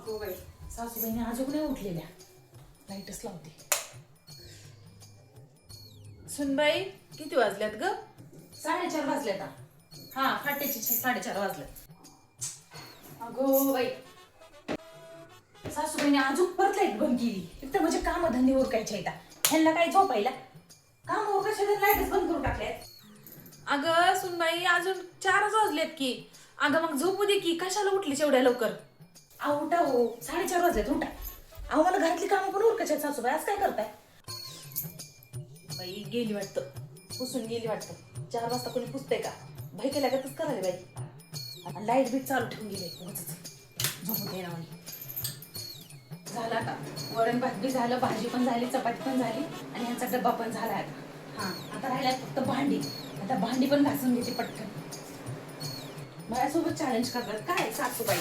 अगो बाई, सासूबाईने अजून नाही उठलेल्या. लाईटच लावते. सुनबाई किती वाजल्यात ग? 4:30 वाजले आता. हा, फाटेची 4:30 वाजल्यात. अगो बाई, सासूबाईने अजून परत लाईट बंद केली. एकदम म्हणजे काम धंदे उरकायचे येतात. ह्यांना काय झोपायला? काम उरकायचे तर लाईटच बंद करून टाकल्यात. अगं सुनबाई अजून 4 वाजलेत की. अगं मग झोपू दे की, कशाला उठलीस एवढ्या लवकर? अहो उठा हो, 4:30 वाजलेत उठा. अहो मला घरातली कामं पण उरकायची आहेत सासूबाई. आज काय करताय? बाई गेली वाटतं, पुसून गेली वाटतं. 4 वाजता कोणी पुसतंय का? बाई केल्या गतच करायला बाई. आता लाईट बीट चालू ठेवून गेले. झोपू दे ना म्हणे. झालं आता. वरण भात बी झालं, भाजी पण झाली, चपाती पण झाली आणि यांचा डब्बा पण झाला आता. हा, आता राहिल्यात फक्त भांडी. आता भांडी पण घासून घेते पटकन. माझ्यासोबत चॅलेंज करतात काय सासूबाई?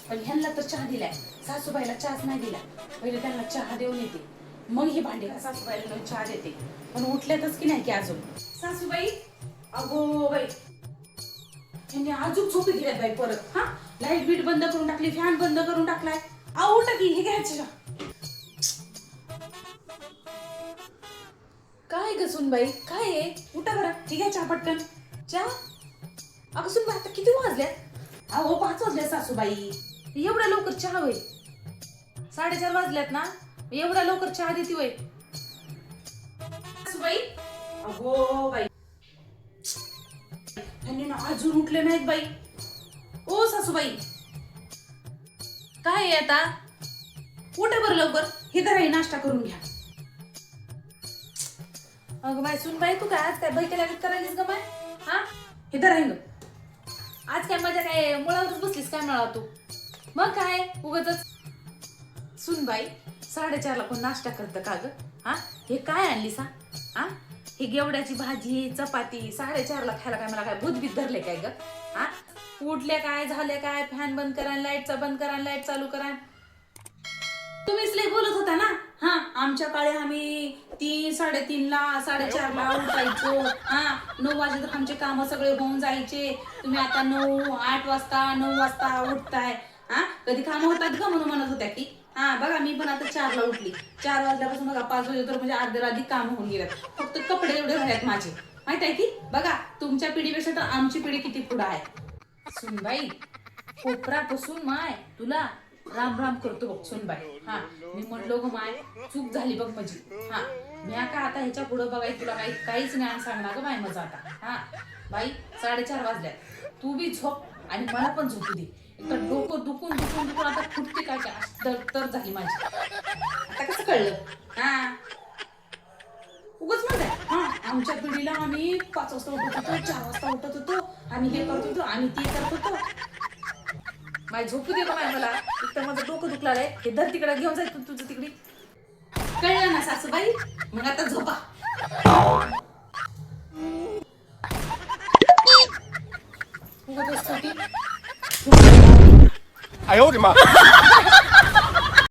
पण ह्यांना तर चहा दिलाय, सासूबाईला चहाच नाही दिला. पहिले त्यांना चहा देऊन येते, मग ही भांडी सासूबाईला नेऊन चहा देते. पण उठल्यातच की नाही की अजून सासूबाई? अगो बाई, यांनी अजून झोपी दिल्यात बाई परत. हा, लाईट बीट बंद करून टाकली, फॅन बंद करून टाकलाय. अहो उठा की, हे घ्यायचं. काय ग सुनबाई, काय आहे? उठा बरं, ठीक आहे चहा पटकन. चहा? अगं सुनबाई आता किती वाजल्यात? अहो 5 वाजले सासूबाई. एवढ्या लवकर चहा होय? 4:30 वाजल्यात ना, एवढ्या लवकर चहा देती होय? सासूबाई, अगो बाई, त्यांनी ना अजून उठले नाहीत बाई. ओ सासूबाई, काय आहे आता? उठा बरं लवकर. हे तर नाश्ता करून घ्या. अगं बाई सुनबाई, तू काय आज काय बाई केल्या करायलीस ग बाय? हा, हे तर राहील. आज काय माझ्या काय मुळावरच बसलीस काय म्हणा तू? मग काय उगाचच. सुनबाई 4:30ला कोण नाश्ता करतं का ग? हा, हे काय आणलीस? हा, हे गेवड्याची भाजी चपाती 4:30ला खायला काय मला काय भूत बीत धरले काय ग? हा, उठले काय झाले काय? फॅन बंद करा, लाईटचा बंद करा, लाईट चालू करा. तुम्हीच लई बोलत होता ना. हा, आमच्या काळी आम्ही 3, 3:30ला 4:30ला उठायचो. हा, 9 वाजे तर आमचे काम सगळे होऊन जायचे. तुम्ही आता 9, 8 वाजता 9 वाजता उठताय. हा, कधी काम होतात का म्हणून म्हणत होत्या की. हा बघा, मी पण आता 4ला उठली. 4 वाजल्यापासून बघा 5 वाजे तर म्हणजे अर्धे काम होऊन गेल्यात. फक्त कपडे एवढे राहिलेत माझे. माहित आहे की बघा, तुमच्या पिढीपेक्षा तर आमची पिढी किती पुढे आहे. सुनबाई कोपरापासून माय तुला राम राम करतो बघ सुनबाई. हा, मी म्हणलो ग माय, चूक झाली बघ माझी. हा, मी का आता ह्याच्या पुढे बघाय तुला काहीच ज्ञान सांगणार ग बाय माझं आता. हा बाई, 4:30 वाजल्यात. तू बी झोप आणि मला पण झोपू दे. तर डोकं दुखून दुखून दुखून आता फुटते काय तर झाली माझी. आता कसं कळलं? हा, उगाच म्हणताय. हा, आमच्या पिढीला आम्ही 5 वाजता उठत होतो, 4 वाजता उठत होतो, आम्ही हे करत होतो, आम्ही ते करत होतो. माय झोपू दे बाय मला. इथं माझं डोकं दुखलं आहे. हे धर तिकडे घेऊन जाय तुझं तिकडे. कळलं ना सासूबाई? मग आता झोपा. उगाच असतो ती. 哎呦我的妈！